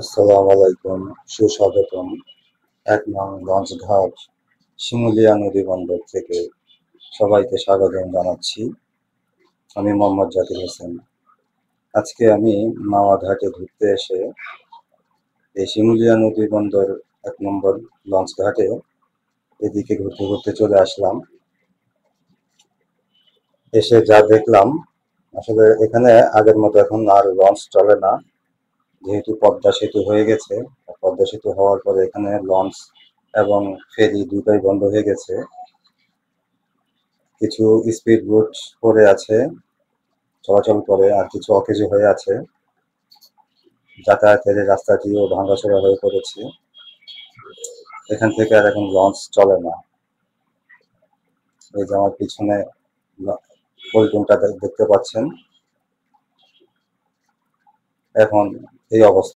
আসসালামু আলাইকুম, সুস্বাগতম। ১ নং লঞ্চঘাট শিমুলিয়া নদীবন্দর থেকে সবাইকে স্বাগতম জানাচ্ছি। আমি মোহাম্মদ জাকির হোসেন। আজকে আমি মাওয়া ঘাটে ঘুরতে এসে এই শিমুলিয়া নদীবন্দর ১ নম্বর লঞ্চঘাটে এদিকে ঘুরতে ঘুরতে চলে আসলাম। এসে যা দেখলাম, আসলে এখানে আগের মতো এখন আর লঞ্চ চলে না, যেহেতু পদ্মা সেতু হয়ে গেছে। পদ্মা সেতু হওয়ার পরে এখানে লঞ্চ এবং ফেরি দুটাই বন্ধ হয়ে গেছে। কিছু স্পিড বোট পড়ে আছে, চলাচল করে, আর কিছু অকেজো হয়ে আছে। যাতায়াতের এই রাস্তাটিও ভাঙাচোরা হয়ে পড়েছে। এখান থেকে আর এখন লঞ্চ চলে না। এই যে আমার পিছনে পলিটনটা দেখতে পাচ্ছেন, এখন এই অবস্থা।